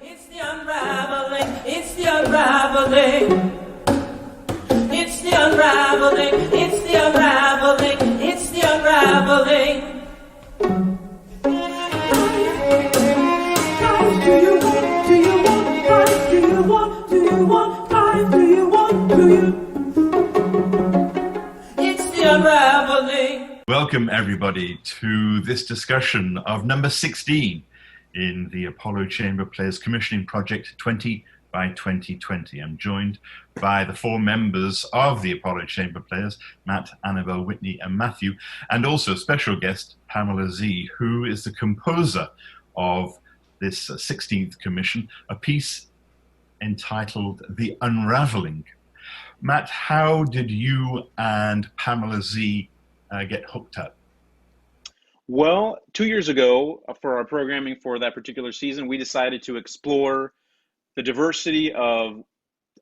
It's the unraveling, it's the unraveling. It's the unraveling, it's the unraveling, it's the unraveling. Guys, do you want, guys, do you want, guys, do you want, It's the unraveling. Welcome everybody to this discussion of number 16 in the Apollo Chamber Players Commissioning Project 20 by 2020. I'm joined by the four members of the Apollo Chamber Players, Matt, Annabelle, Whitney and Matthew, and also special guest Pamela Z, who is the composer of this 16th commission, a piece entitled The Unraveling. Matt, how did you and Pamela Z get hooked up? Well, 2 years ago, for our programming for that particular season, we decided to explore the diversity of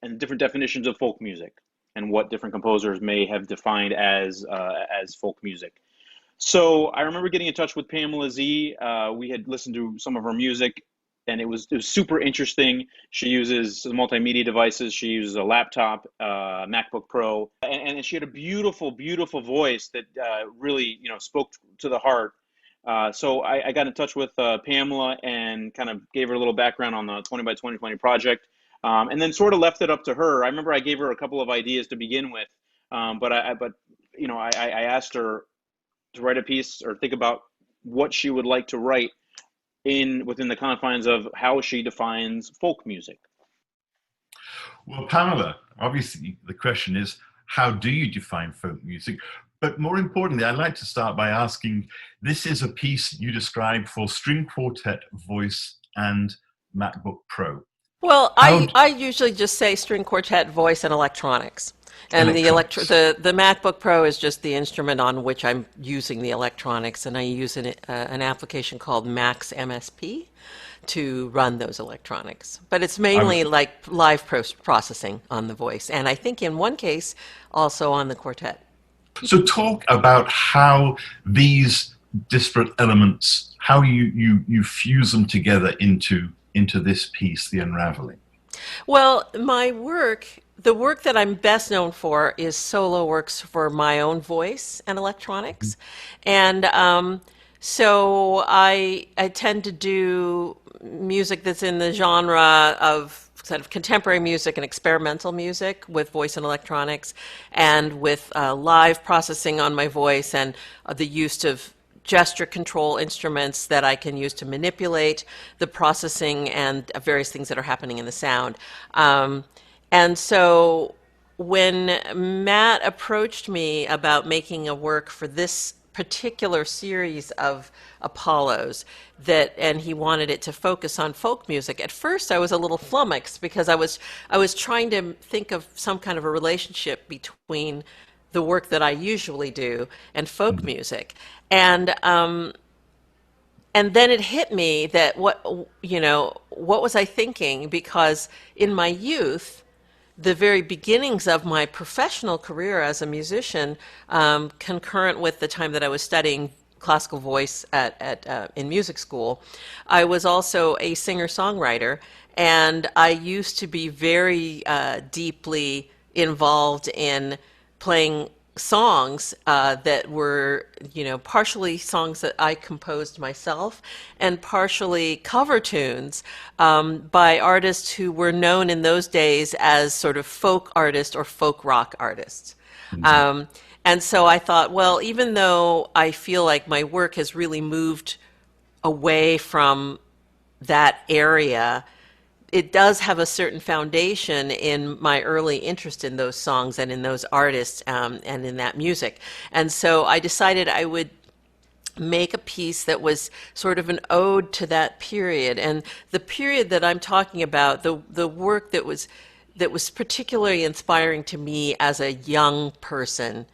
and different definitions of folk music and what different composers may have defined as folk music. So I remember getting in touch with Pamela Z. We had listened to some of her music, and it was super interesting. She uses multimedia devices. She uses a laptop, MacBook Pro, and she had a beautiful, beautiful voice that really, spoke to the heart. So I got in touch with Pamela and kind of gave her a little background on the 20 by 2020 project, and then sort of left it up to her. I remember I gave her a couple of ideas to begin with, but I asked her to write a piece or think about what she would like to write within the confines of how she defines folk music. Well, Pamela, obviously the question is, how do you define folk music? But more importantly, I'd like to start by asking, this is a piece you described for string quartet, voice, and MacBook Pro. Well, I usually just say string quartet, voice, and electronics. And the MacBook Pro is just the instrument on which I'm using the electronics, and I use an application called Max MSP to run those electronics. But it's mainly like live processing on the voice, and I think in one case also on the quartet. So talk about how these disparate elements, how you fuse them together into this piece, The Unraveling. Well, the work that I'm best known for is solo works for my own voice and electronics. And so I tend to do music that's in the genre of sort of contemporary music and experimental music with voice and electronics, and with live processing on my voice and the use of gesture control instruments that I can use to manipulate the processing and various things that are happening in the sound. And so when Matt approached me about making a work for this particular series of Apollos, and he wanted it to focus on folk music, at first I was a little flummoxed because I was trying to think of some kind of a relationship between the work that I usually do and folk music. And then it hit me that what was I thinking? Because in my youth, the very beginnings of my professional career as a musician, concurrent with the time that I was studying classical voice in music school, I was also a singer-songwriter, and I used to be very deeply involved in playing songs that were, partially songs that I composed myself and partially cover tunes by artists who were known in those days as sort of folk artists or folk rock artists. Mm-hmm. And so I thought, well, even though I feel like my work has really moved away from that area, it does have a certain foundation in my early interest in those songs and in those artists and in that music. And so I decided I would make a piece that was sort of an ode to that period. And the period that I'm talking about, the work that was particularly inspiring to me as a young person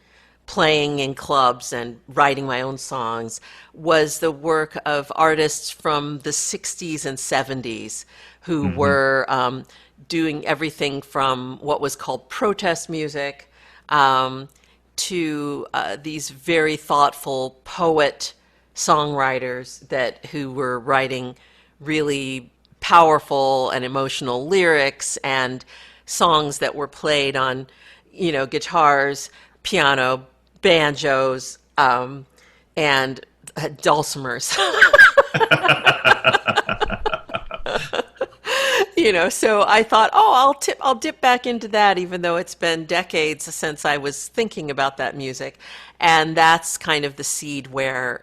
playing in clubs and writing my own songs, was the work of artists from the 60s and 70s who mm-hmm. were doing everything from what was called protest music to these very thoughtful poet songwriters who were writing really powerful and emotional lyrics and songs that were played on, guitars, piano, banjos, and dulcimers. So I thought, oh, I'll dip back into that, even though it's been decades since I was thinking about that music. And that's kind of the seed where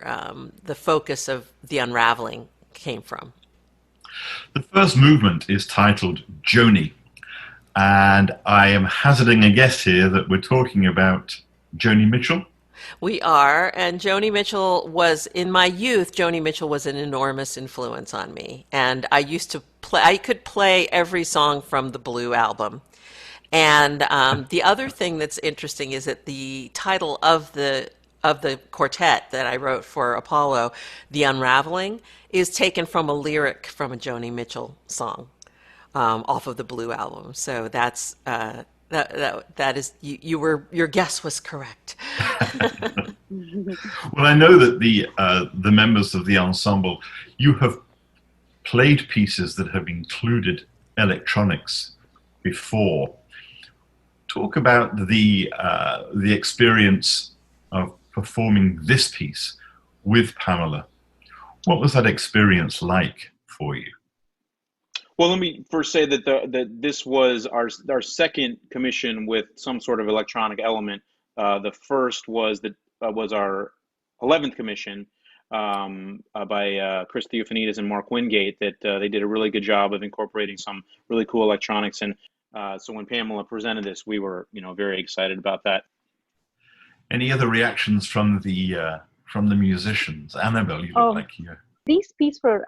the focus of the Unraveling came from. The first movement is titled Joni, and I am hazarding a guess here that we're talking about Joni Mitchell. We are, and Joni Mitchell was, in my youth, Joni Mitchell was an enormous influence on me. And I used to play, I could play every song from the Blue album. And the other thing that's interesting is that the title of the quartet that I wrote for Apollo, The Unraveling, is taken from a lyric from a Joni Mitchell song off of the Blue album. So that's that is your guess was correct. Well, I know that the members of the ensemble, you have played pieces that have included electronics before. Talk about the experience of performing this piece with Pamela. What was that experience like for you? Well, let me first say that this was our second commission with some sort of electronic element. The first was our 11th commission by Chris Theophanides and Mark Wingate. That they did a really good job of incorporating some really cool electronics. And so when Pamela presented this, we were very excited about that. Any other reactions from the musicians? Annabelle, you look like you. These pieces were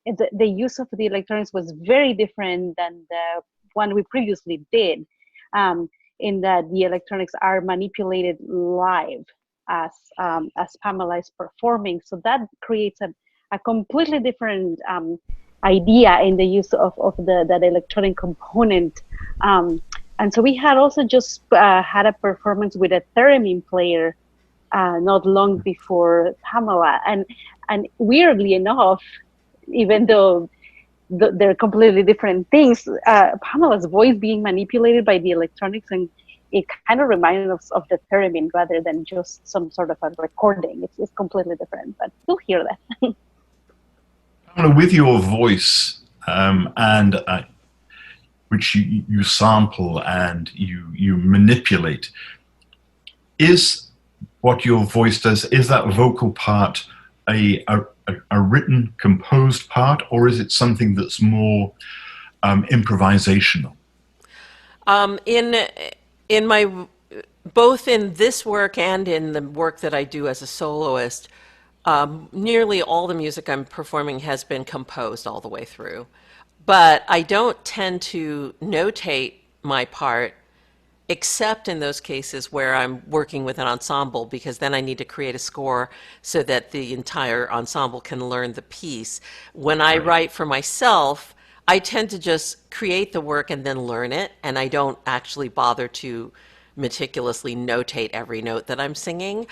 the use of the electronics was very different than the one we previously did, in that the electronics are manipulated live as Pamela is performing. So that creates a completely different idea in the use of that electronic component. And so we had also just had a performance with a theremin player not long before Pamela. And weirdly enough, even though they're completely different things, Pamela's voice being manipulated by the electronics, and it kind of reminded us of the theremin rather than just some sort of a recording. It's completely different, but you'll hear that. Pamela, with your voice and which you sample and you manipulate, is what your voice does, is that vocal part a written, composed part, or is it something that's more improvisational? In my, both in this work and in the work that I do as a soloist, nearly all the music I'm performing has been composed all the way through. But I don't tend to notate my part except in those cases where I'm working with an ensemble, because then I need to create a score so that the entire ensemble can learn the piece. When I write for myself, I tend to just create the work and then learn it, and I don't actually bother to meticulously notate every note that I'm singing.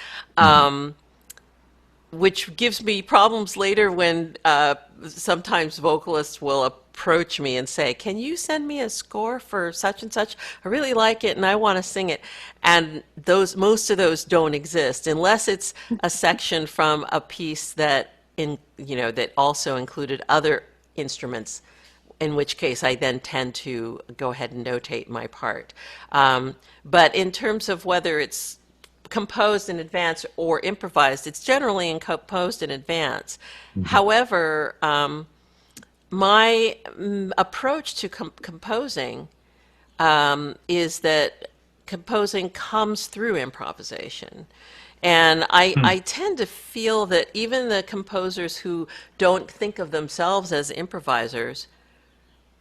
Which gives me problems later when sometimes vocalists will approach me and say, can you send me a score for such and such? I really like it and I want to sing it. And most of those don't exist unless it's a section from a piece that that also included other instruments, in which case I then tend to go ahead and notate my part. But in terms of whether it's composed in advance or improvised, it's generally composed in advance. However, my approach to composing is that composing comes through improvisation. And I tend to feel that even the composers who don't think of themselves as improvisers,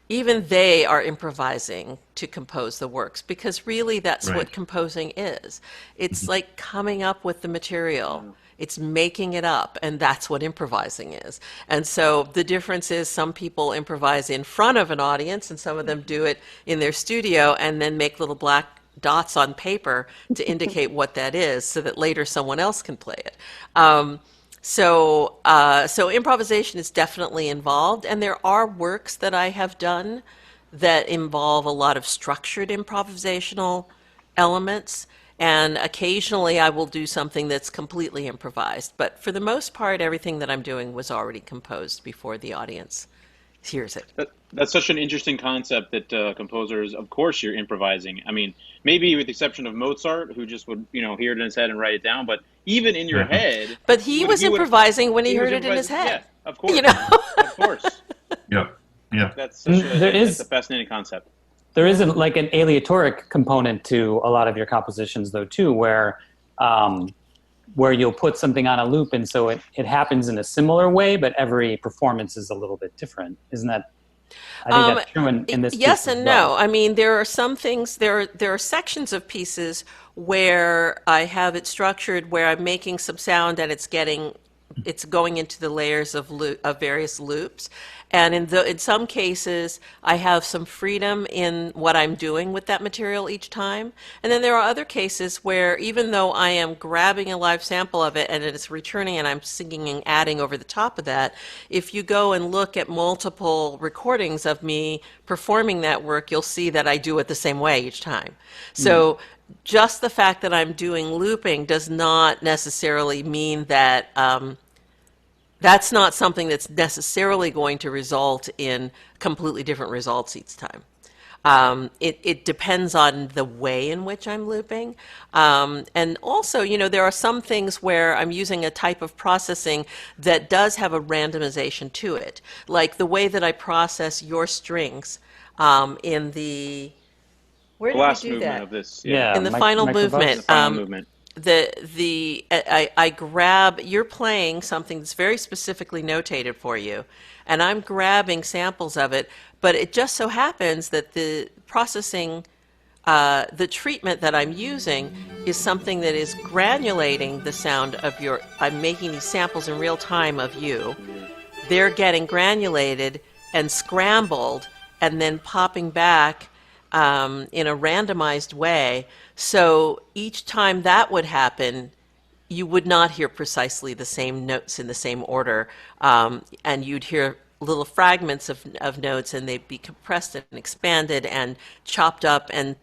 even they are improvising to compose the works, because really that's what composing is. It's like coming up with the material. It's making it up, and that's what improvising is. And so the difference is some people improvise in front of an audience, and some of them do it in their studio and then make little black dots on paper to indicate what that is so that later someone else can play it. So improvisation is definitely involved, and there are works that I have done that involve a lot of structured improvisational elements. And occasionally I will do something that's completely improvised. But for the most part, everything that I'm doing was already composed before the audience hears it. That's such an interesting concept that composers, of course, you're improvising. I mean, maybe with the exception of Mozart, who just would, hear it in his head and write it down. But even in your Yeah. head, But he was he would improvising when he he was heard it in his improvising. head. Yeah, of course, You know? of course. Yeah. Yeah. That's such There that's a is fascinating concept. there is like an aleatoric component to a lot of your compositions, though, too, where you'll put something on a loop, and so it happens in a similar way, but every performance is a little bit different. Isn't that? I think that's true in this Yes piece as and well. no. I mean, there are some things, there are sections of pieces where I have it structured where I'm making some sound and it's going into the layers of various loops. And in some cases, I have some freedom in what I'm doing with that material each time. And then there are other cases where even though I am grabbing a live sample of it and it's returning and I'm singing and adding over the top of that, if you go and look at multiple recordings of me performing that work, you'll see that I do it the same way each time. So just the fact that I'm doing looping does not necessarily mean that that's not something that's necessarily going to result in completely different results each time. It depends on the way in which I'm looping. And also, there are some things where I'm using a type of processing that does have a randomization to it, like the way that I process your strings in the, where The did we last do movement that? of this, Yeah, In the final Microbus. movement. the final movement. I grab, you're playing something that's very specifically notated for you, and I'm grabbing samples of it, but it just so happens that the processing, the treatment that I'm using is something that is granulating the sound of I'm making these samples in real time of you. They're getting granulated and scrambled and then popping back in a randomized way. So each time that would happen, you would not hear precisely the same notes in the same order, and you'd hear little fragments of notes, and they'd be compressed and expanded and chopped up and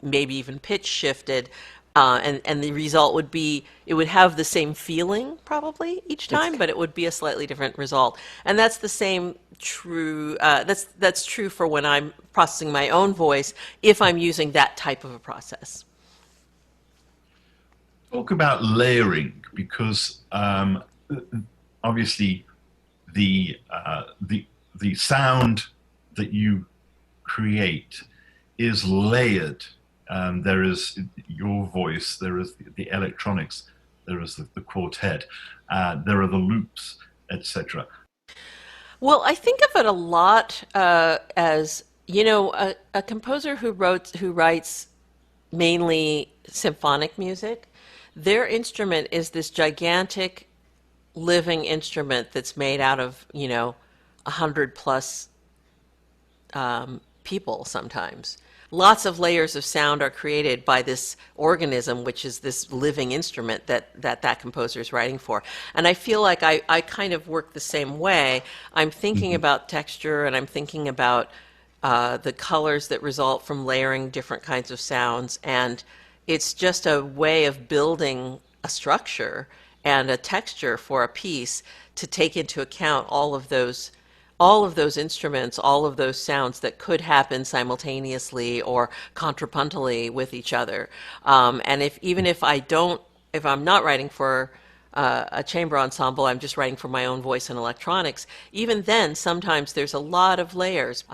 maybe even pitch shifted. And the result would be, it would have the same feeling probably each time, but it would be a slightly different result. And that's the same true, that's true for when I'm processing my own voice, if I'm using that type of a process. Talk about layering, because obviously the sound that you create is layered. There is your voice, there is the electronics, there is the quartet, there are the loops, etc. Well, I think of it a lot as, a composer who writes mainly symphonic music. Their instrument is this gigantic living instrument that's made out of, 100 plus people sometimes. Lots of layers of sound are created by this organism, which is this living instrument that composer is writing for. And I feel like I kind of work the same way. I'm thinking about texture, and I'm thinking about the colors that result from layering different kinds of sounds. And it's just a way of building a structure and a texture for a piece to take into account all of those instruments, all of those sounds that could happen simultaneously or contrapuntally with each other. And if I'm not writing for a chamber ensemble, I'm just writing for my own voice and electronics, even then, sometimes there's a lot of layers.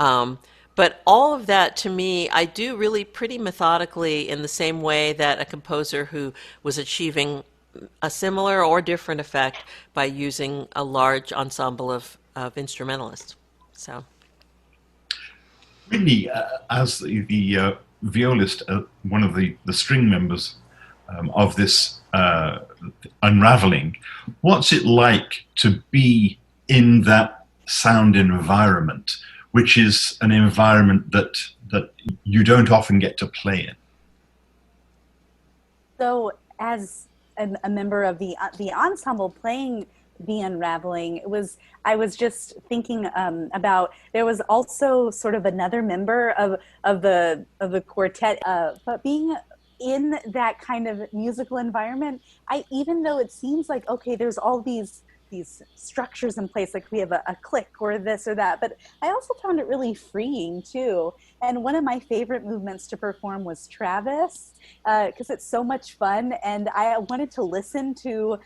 But all of that, to me, I do really pretty methodically, in the same way that a composer who was achieving a similar or different effect by using a large ensemble of instrumentalists. So, Really, as the violist, one of the string members of this Unraveling, what's it like to be in that sound environment, which is an environment that you don't often get to play in? So as a member of the ensemble playing the Unraveling, I was just thinking about, there was also sort of another member of the quartet, but being in that kind of musical environment, even though it seems like, okay, there's all these structures in place, like we have a click or this or that, but I also found it really freeing too. And one of my favorite movements to perform was Travis, because it's so much fun, and I wanted to listen to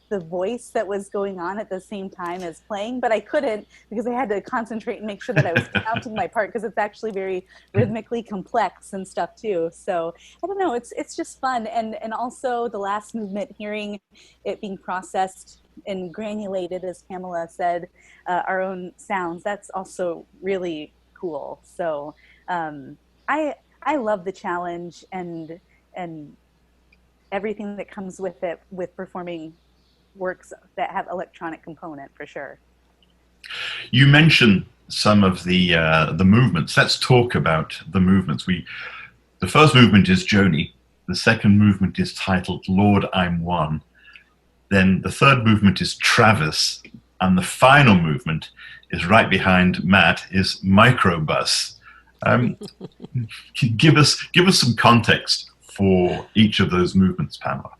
the voice that was going on at the same time as playing, but I couldn't, because I had to concentrate and make sure that I was counting my part, because it's actually very rhythmically complex and stuff too. So I don't know, it's just fun. And also the last movement, hearing it being processed and granulated, as Pamela said, our own sounds, that's also really cool. So I love the challenge and everything that comes with it, with performing works that have electronic component, for sure. You mentioned some of the movements. Let's talk about the movements. The first movement is Joni. The second movement is titled Lord, I'm One. Then the third movement is Travis. And the final movement is right behind Matt, is Microbus. Give us some context for each of those movements, Pamela.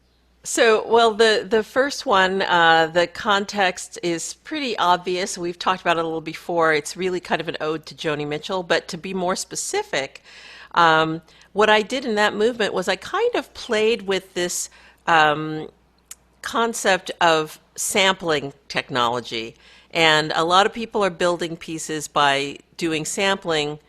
So, well, the first one, the context is pretty obvious. We've talked about it a little before. It's really kind of an ode to Joni Mitchell. But to be more specific, what I did in that movement was I kind of played with this concept of sampling technology. And a lot of people are building pieces by doing sampling.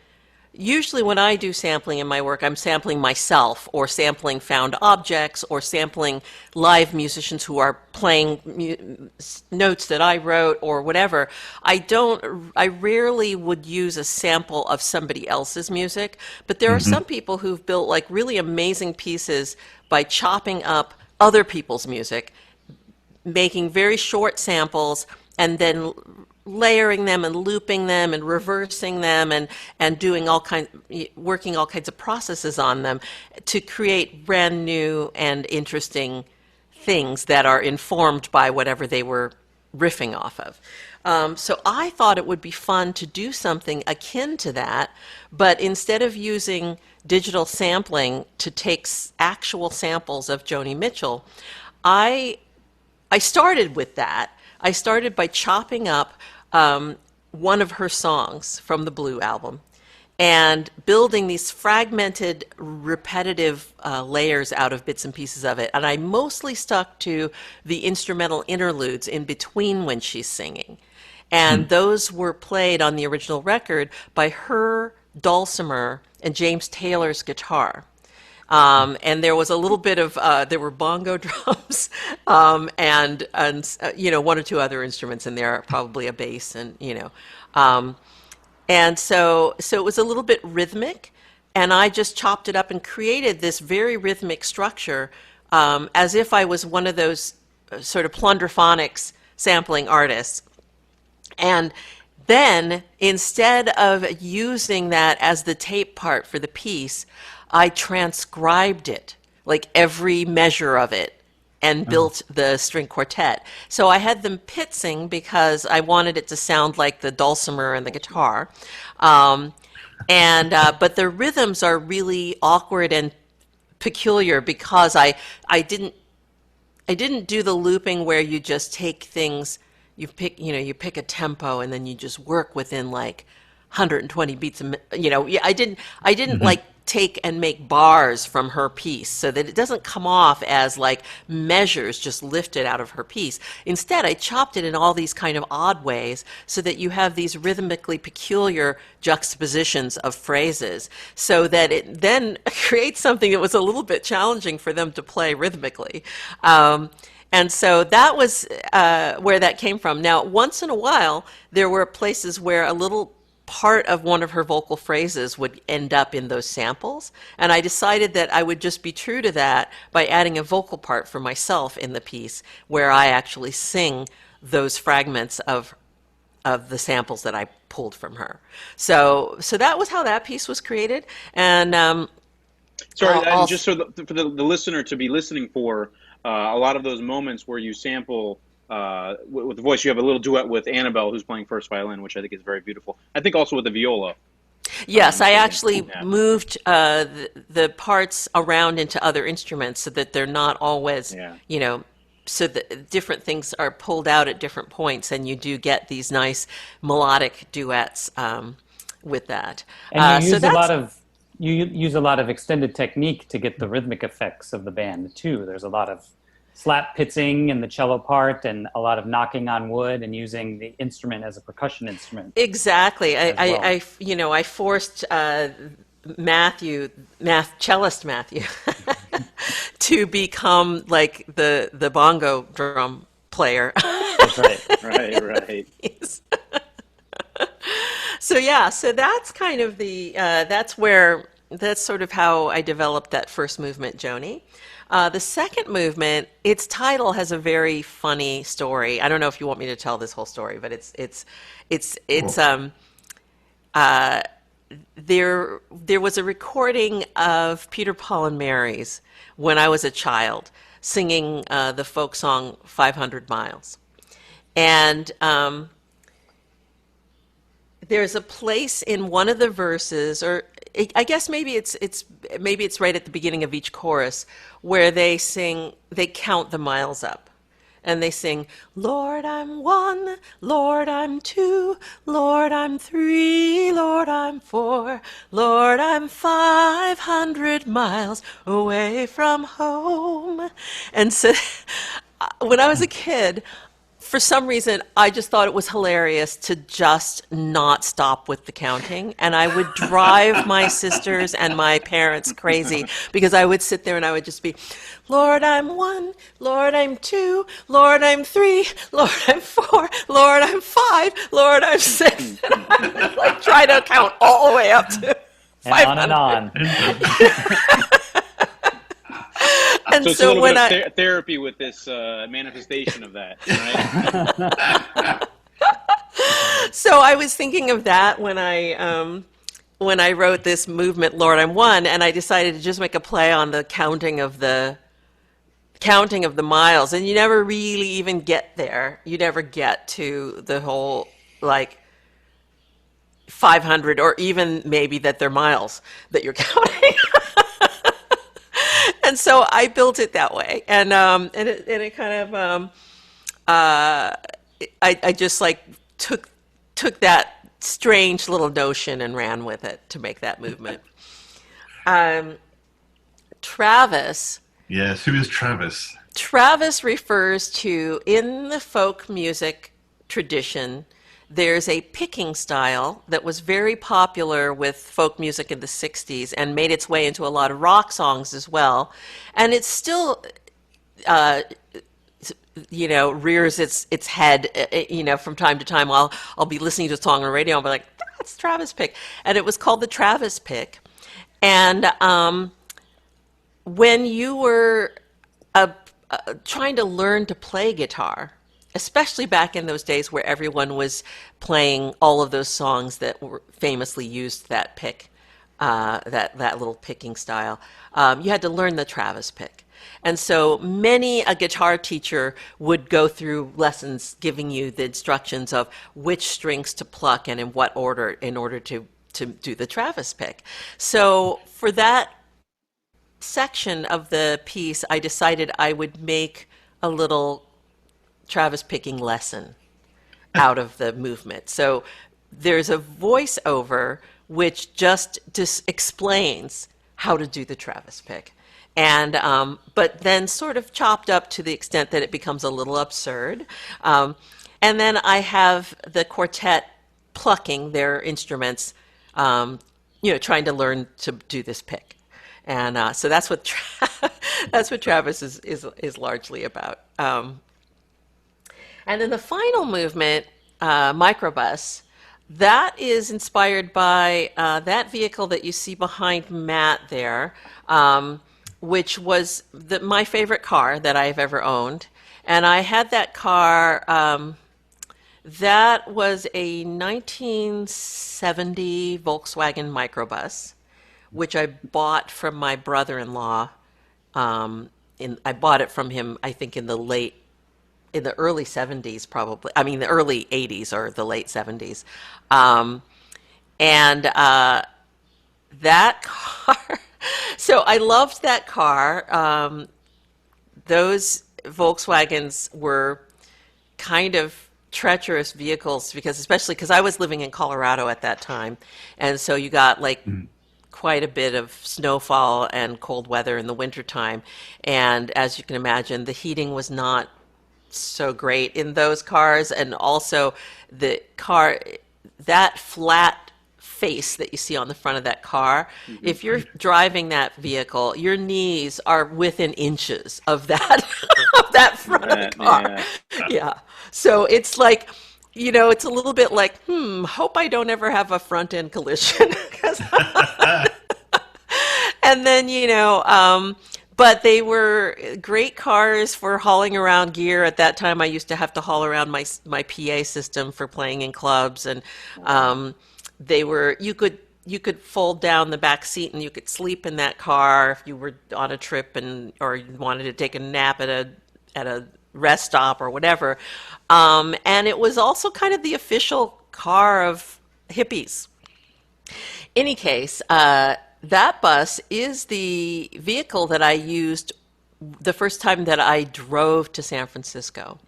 Usually when I do sampling in my work, I'm sampling myself, or sampling found objects, or sampling live musicians who are playing notes that I wrote, or whatever. I rarely would use a sample of somebody else's music, but there are some people who've built like really amazing pieces by chopping up other people's music, making very short samples, and then layering them and looping them and reversing them and doing working all kinds of processes on them to create brand new and interesting things that are informed by whatever they were riffing off of. So I thought it would be fun to do something akin to that, but instead of using digital sampling to take actual samples of Joni Mitchell, I started with that. I started by chopping up one of her songs from the Blue album and building these fragmented, repetitive layers out of bits and pieces of it. And I mostly stuck to the instrumental interludes in between when she's singing. And those were played on the original record by her dulcimer and James Taylor's guitar. And there was a little bit of, there were bongo drums, and one or two other instruments in there, probably a bass and, and so it was a little bit rhythmic, and I just chopped it up and created this very rhythmic structure, as if I was one of those sort of plunderphonics sampling artists. And then instead of using that as the tape part for the piece, I transcribed it, like every measure of it, and built the string quartet. So I had them pit sing because I wanted it to sound like the dulcimer and the guitar. But the rhythms are really awkward and peculiar because I didn't do the looping where you just take things, you pick a tempo and then you just work within like 120 beats I didn't like take and make bars from her piece so that it doesn't come off as like measures just lifted out of her piece. Instead, I chopped it in all these kind of odd ways so that you have these rhythmically peculiar juxtapositions of phrases, so that it then creates something that was a little bit challenging for them to play rhythmically. And so that was where that came from. Now, once in a while, there were places where a little part of one of her vocal phrases would end up in those samples, and I decided that I would just be true to that by adding a vocal part for myself in the piece where I actually sing those fragments of the samples that I pulled from her. So that was how that piece was created, and Sorry, and also, just so for the listener to be listening for a lot of those moments where you sample with the voice, you have a little duet with Annabelle, who's playing first violin, which I think is very beautiful. I think also with the viola. yes, I Again, actually yeah. moved the parts around into other instruments so that they're not always, Yeah. you know, so that different things are pulled out at different points, and you do get these nice melodic duets with that. And you So use a lot that's of you use a lot of extended technique to get the rhythmic effects of the band too. There's a lot of slap pitching in the cello part, and a lot of knocking on wood, and using the instrument as a percussion instrument exactly. as well. I forced cellist Matthew, to become like the bongo drum player. That's right. Right. So yeah, so that's kind of that's sort of how I developed that first movement, Joni. The second movement, its title has a very funny story. I don't know if you want me to tell this whole story, but there was a recording of Peter, Paul, and Mary's when I was a child, singing the folk song 500 Miles. And there's a place in one of the verses, or I guess maybe it's right at the beginning of each chorus, where they count the miles up. And they sing, Lord, I'm 1, Lord, I'm 2, Lord, I'm 3, Lord, I'm 4, Lord, I'm 500 miles away from home. And so when I was a kid, for some reason, I just thought it was hilarious to just not stop with the counting. And I would drive my sisters and my parents crazy, because I would sit there and I would just be, Lord, I'm 1, Lord, I'm 2, Lord, I'm 3, Lord, I'm 4, Lord, I'm 5, Lord, I'm 6. I would like try to count all the way up to 500. And on. And So it's a little bit of therapy with this manifestation of that, right? So I was thinking of that when I wrote this movement, Lord, I'm 1, and I decided to just make a play on the counting of the miles, and you never really even get there. You never get to the whole like 500, or even maybe that they're miles that you're counting. And so I built it that way, and it kind of I just like took that strange little notion and ran with it to make that movement. Travis. Yes, who is Travis? Travis refers to, in the folk music tradition, there's a picking style that was very popular with folk music in the 60s and made its way into a lot of rock songs as well. And it's still, rears its head, from time to time. I'll be listening to a song on the radio and I'll be like, that's Travis pick. And it was called the Travis pick. And when you were trying to learn to play guitar, especially back in those days where everyone was playing all of those songs that were famously used that pick, that little picking style, you had to learn the Travis pick. And so many a guitar teacher would go through lessons giving you the instructions of which strings to pluck and in what order in order to do the Travis pick. So for that section of the piece, I decided I would make a little Travis picking lesson out of the movement. So there's a voiceover which just explains how to do the Travis pick, and but then sort of chopped up to the extent that it becomes a little absurd. And then I have the quartet plucking their instruments, trying to learn to do this pick. And so that's what that's what Travis is largely about. And then the final movement, Microbus, that is inspired by that vehicle that you see behind Matt there, which was my favorite car that I've ever owned. And I had that car, that was a 1970 Volkswagen Microbus which I bought from my brother-in-law. I bought it from him, I think, in the early 70s, probably. I mean, the early 80s or the late 70s. And that car, so I loved that car. Those Volkswagens were kind of treacherous vehicles because, especially because I was living in Colorado at that time. And so you got like quite a bit of snowfall and cold weather in the wintertime. And as you can imagine, the heating was not so great in those cars. And also the car, that flat face that you see on the front of that car, if you're driving that vehicle, your knees are within inches of that of that front of the car. Yeah. So it's like, it's a little bit like, hope I don't ever have a front end collision. And then, but they were great cars for hauling around gear. At that time, I used to have to haul around my PA system for playing in clubs, and they were, you could fold down the back seat and you could sleep in that car if you were on a trip or you wanted to take a nap at a rest stop or whatever. And it was also kind of the official car of hippies. Any case, that bus is the vehicle that I used the first time that I drove to San Francisco.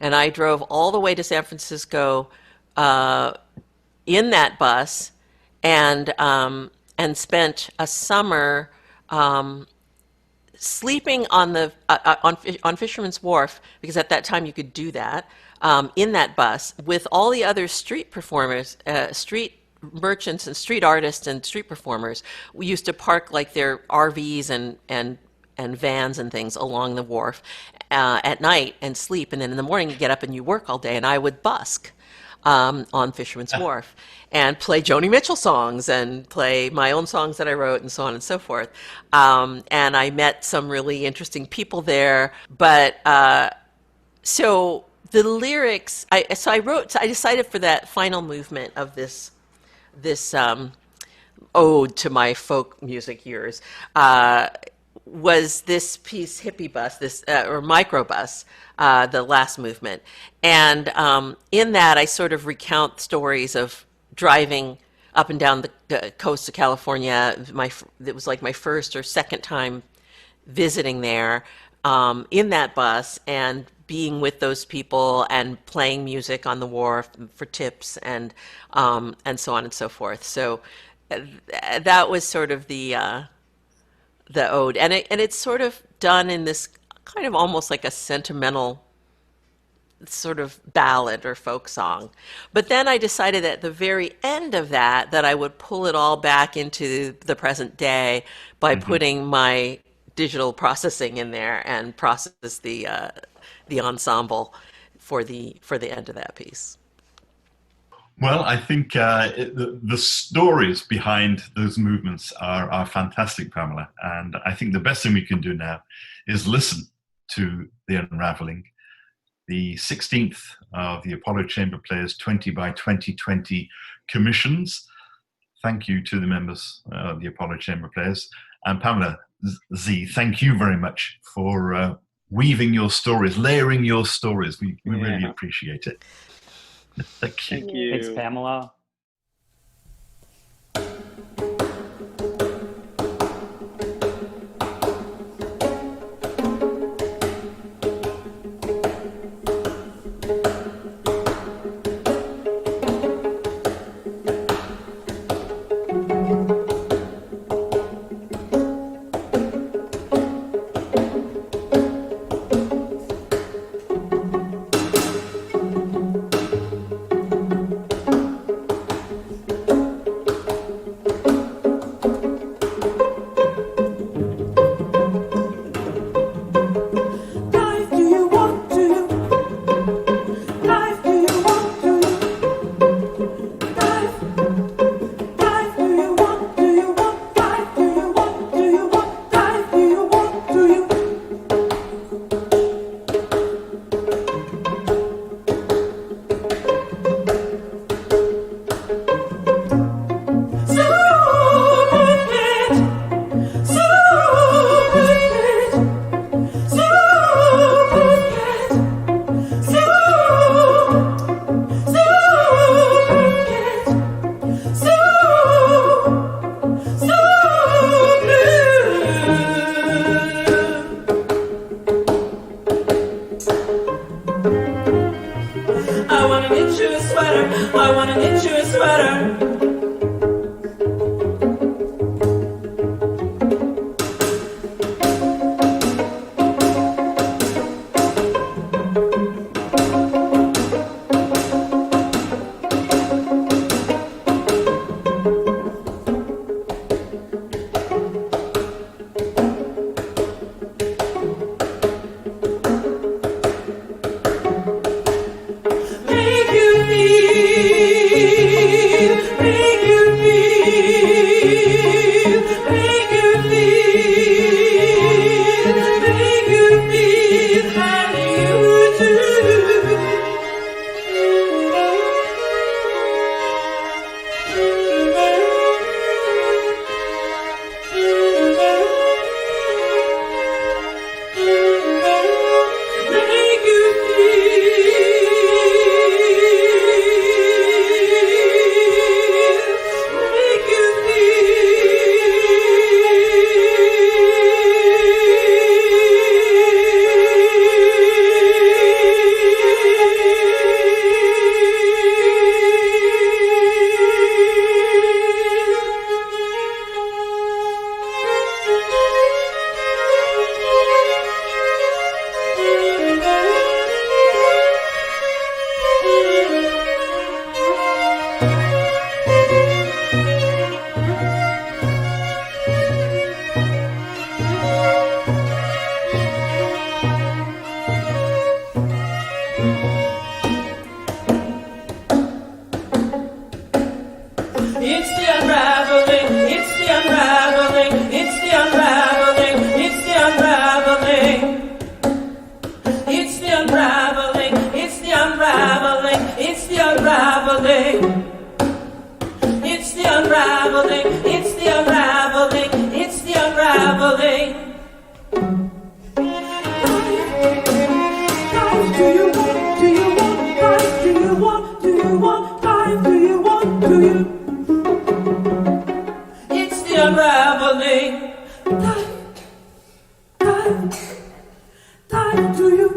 And I drove all the way to San Francisco in that bus, and spent a summer sleeping on Fisherman's Wharf, because at that time you could do that, in that bus with all the other street performers, street merchants and street artists and street performers. We used to park like their RVs and vans and things along the wharf at night and sleep, and then in the morning you get up and you work all day, and I would busk on Fisherman's Wharf and play Joni Mitchell songs and play my own songs that I wrote and so on and so forth. And I met some really interesting people there. But so the lyrics, I decided for that final movement of this ode to my folk music years, was this piece, Hippie Bus, or Microbus, the last movement. And in that, I sort of recount stories of driving up and down the coast of California. It was like my first or second time visiting there, in that bus, and being with those people and playing music on the wharf for tips and so on and so forth. So that was sort of the ode, and it's sort of done in this kind of almost like a sentimental sort of ballad or folk song. But then I decided at the very end of that I would pull it all back into the present day by putting my digital processing in there and process the ensemble for the end of that piece. Well, I think the stories behind those movements are fantastic, Pamela. And I think the best thing we can do now is listen to the Unraveling, the 16th of the Apollo Chamber Players 20x2020 commissions. Thank you to the members of the Apollo Chamber Players. And Pamela Z, thank you very much for weaving your stories, layering your stories. We really appreciate it. Thank you. Thank you. Thanks, Pamela. better. Make you feel, make you feel, make you feel, make you feel how you do. Make you feel, make you It's the unraveling, it's the unraveling, it's the unraveling, it's the unraveling. It's the unraveling, it's the unraveling, it's the unraveling. It's the unraveling, it's the unraveling, it's the unraveling. Guys, do you want, guys, do you want, guys, do you want, do you? It's the unraveling. Time, do you?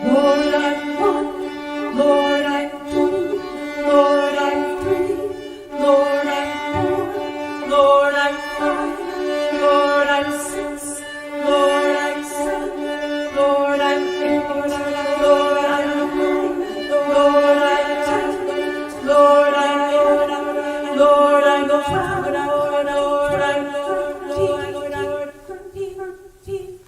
Lord, I'm one, Lord, I'm two, Lord, I'm three, Lord, I'm four, Lord, I'm five, Lord, I'm six, Lord, I'm seven, Lord, I'm eight, Lord, I'm nine, Lord, I'm 10, Lord, I'm 11, Lord, I'm 12, Lord, I'm 13.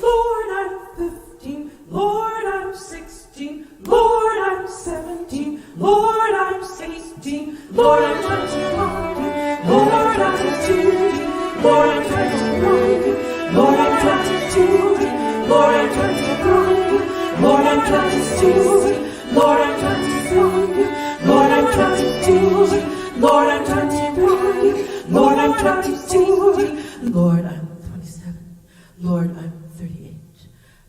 Lord, I'm 15, Lord, I'm 16, Lord, I'm 17, Lord, I'm 16, Lord, I'm 21, Lord, I'm 22, Lord, I'm 23, Lord, I'm 22, Lord, I'm 23, Lord, I'm 22, Lord, I'm 23, Lord, I'm 22, Lord, I'm 23, Lord, I'm 22, Lord, I'm 27, Lord, I'm 38,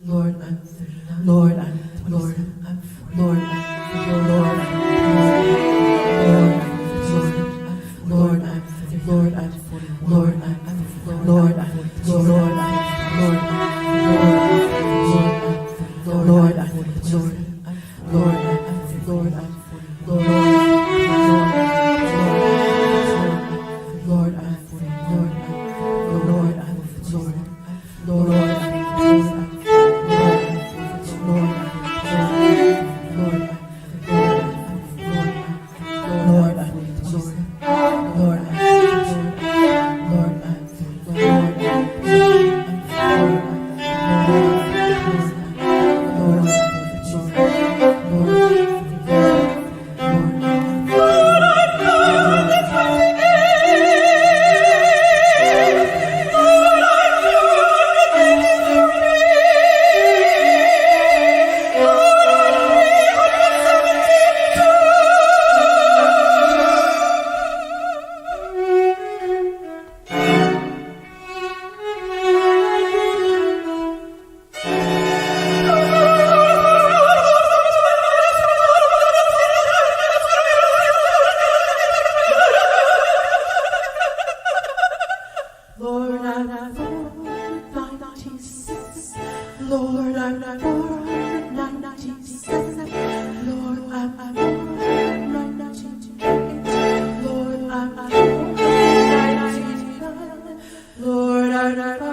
Lord, I'm 39, Lord, I'm 27, Lord, I'm 40, Lord, I'm Lord, I'm Lord, I'm Lord, I'm Lord, I'm Lord, I'm Lord, I'm Lord, I'm Lord, I'm 496. Lord, I'm 497. Lord, I'm 498. Lord, I'm 499. Lord, I'm 500.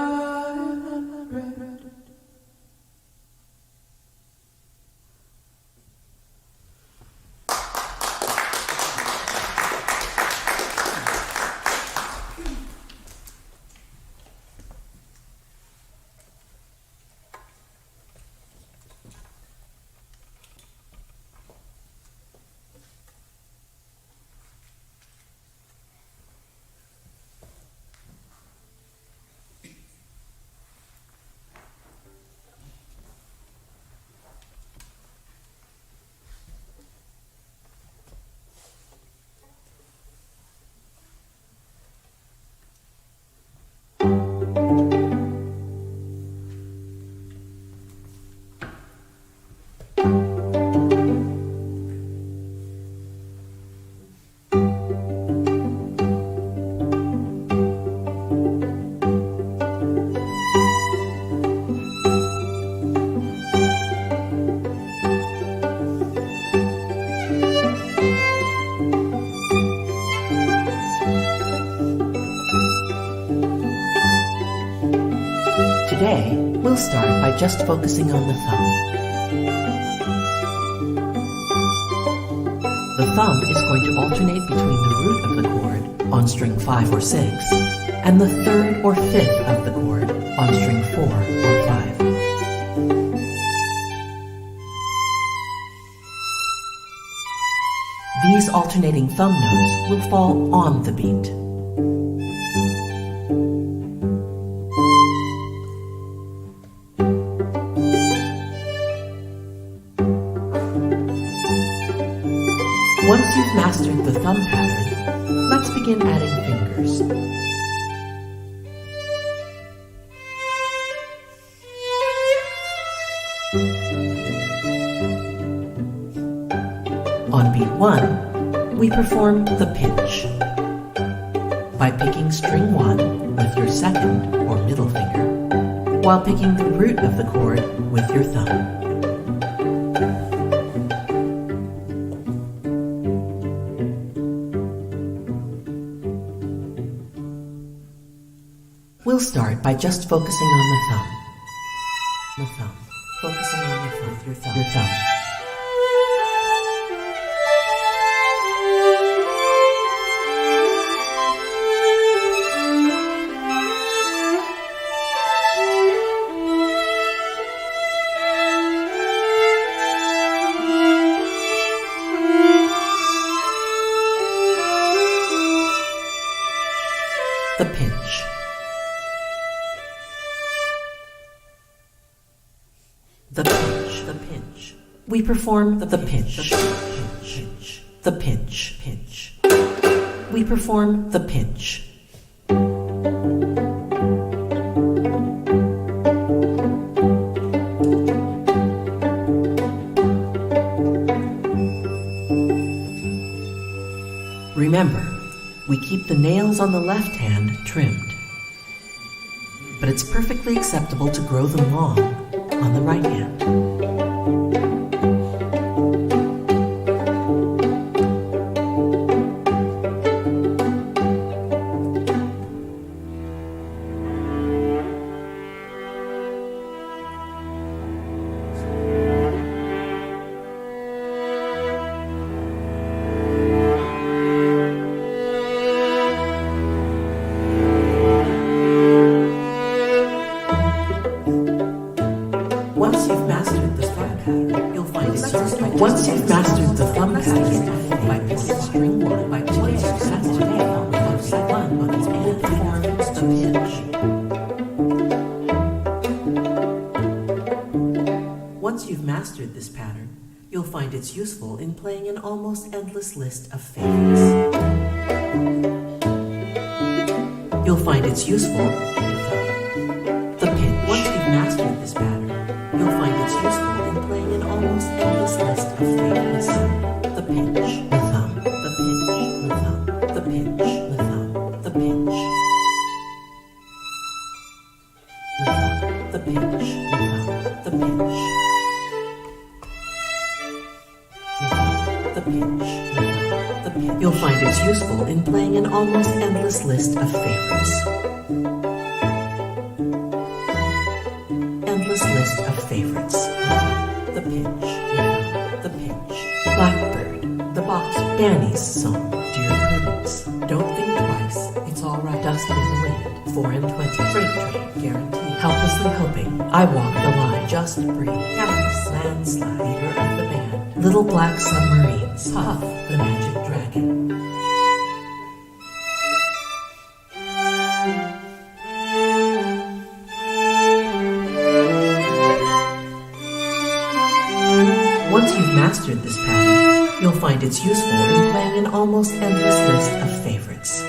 Today, we'll start by just focusing on the thumb. The thumb is going to alternate between the root of the chord on string 5 or 6 and the 3rd or 5th of the chord on string 4 or 5. These alternating thumb notes will fall on the beat. Once you've mastered the thumb pattern, let's begin adding fingers. On beat 1, we perform the pinch by picking string 1 with your 2nd or middle finger, while picking the root of the chord with your thumb. We'll start by just focusing on the thumb. The thumb. Focusing on the thumb. Your thumb. Your thumb. The pinch. The pinch, the pinch. We perform the pinch, the pinch, pinch. We perform the pinch. Remember, we keep the nails on the left hand trimmed, but it's perfectly acceptable to grow them long on the right hand. Once you've mastered the thumb pattern, by picking string 1, by playing string 1 on and perform the pinch. Once you've mastered this pattern, you'll find it's useful in playing an almost endless list of favorites. You'll find it's useful the pinch. Once you've mastered this pattern, you'll find it's useful in playing an almost endless list of favorites. The pinch, the thumb, the pinch, the thumb, the pinch, the thumb, the pinch. almost endless list of favorites. Endless list of favorites. The pitch, the pitch. Blackbird, the box, Danny's song, Dear Prudence. Don't think twice, it's alright. Dust in the wind, 4 and 20. Freight train, guaranteed. Helplessly hoping, I walk the line. Just breathe. Callous, landslide, leader of the band. Little black submarines. Puff, the magic dragon. Once you've mastered this pattern, you'll find it's useful in playing an almost endless list of favorites.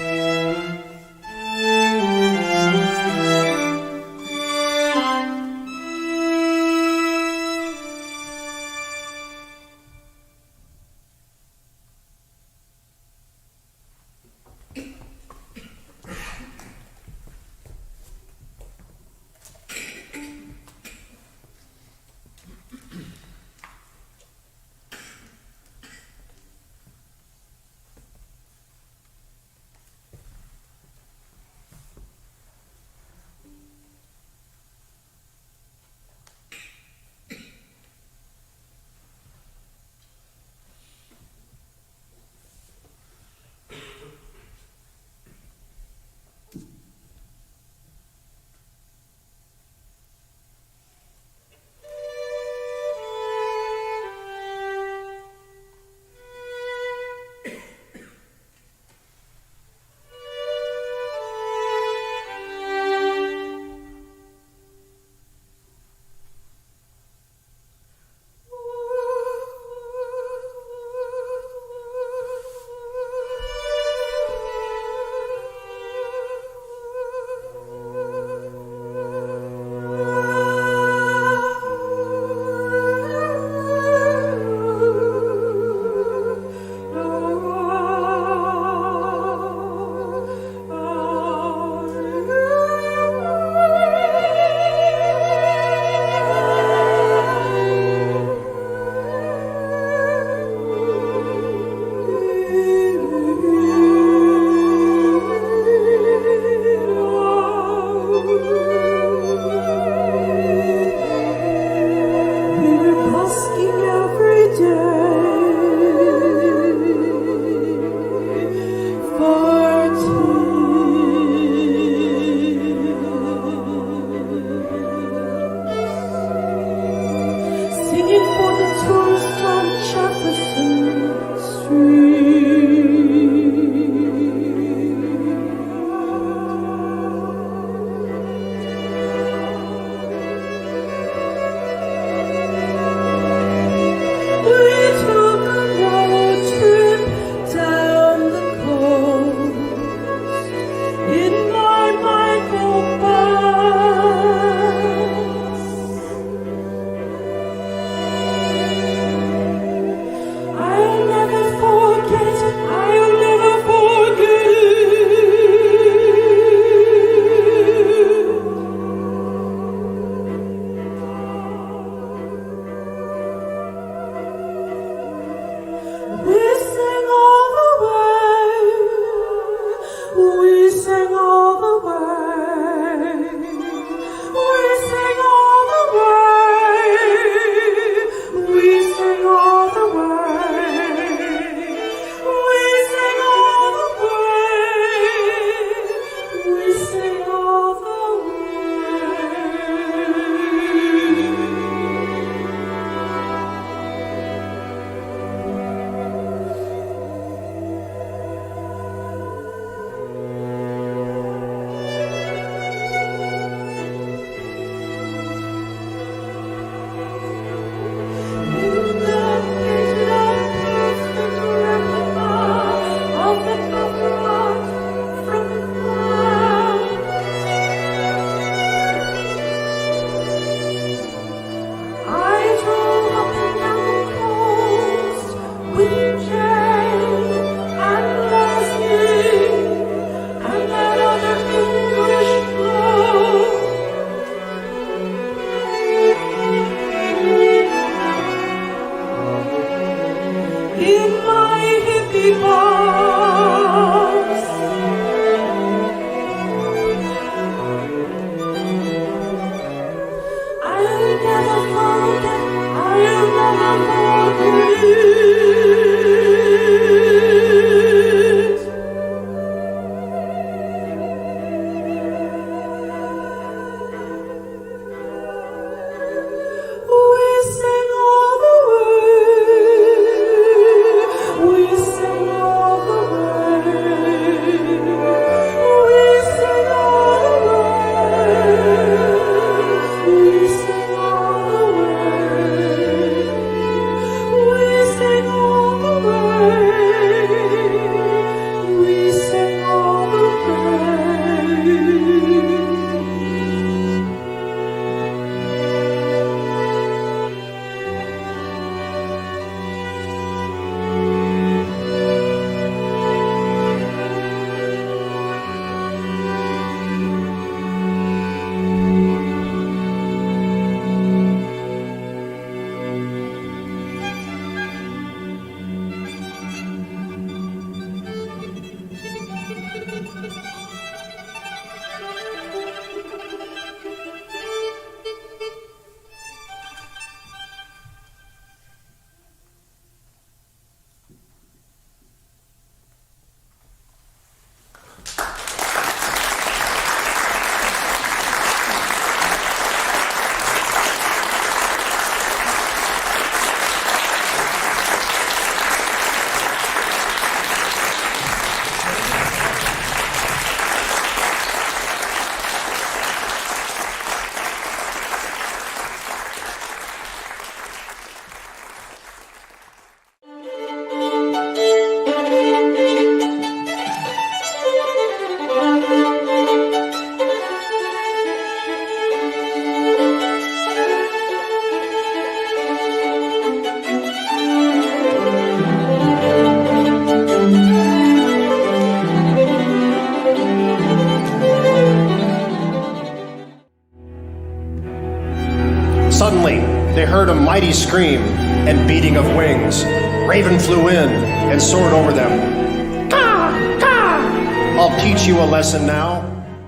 they heard a mighty scream and beating of wings. Raven flew in and soared over them. Caw, caw. I'll teach you a lesson now.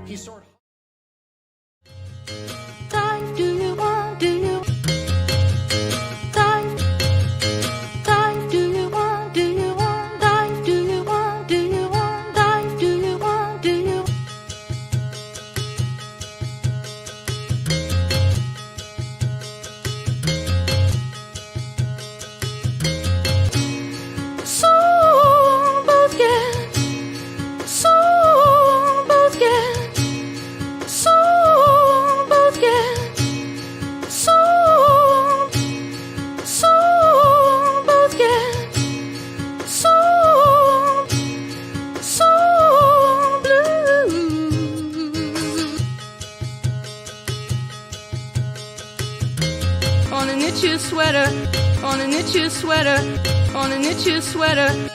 He soared. Dive, do you want, do you? Dive, dive, do you want, do you want? Dive, do you want, do you want? Dive, do you want, do you? So both get, so both get, so both get, so both get, so blue. On a knit you sweater, on a knit you sweater, on a knit you sweater.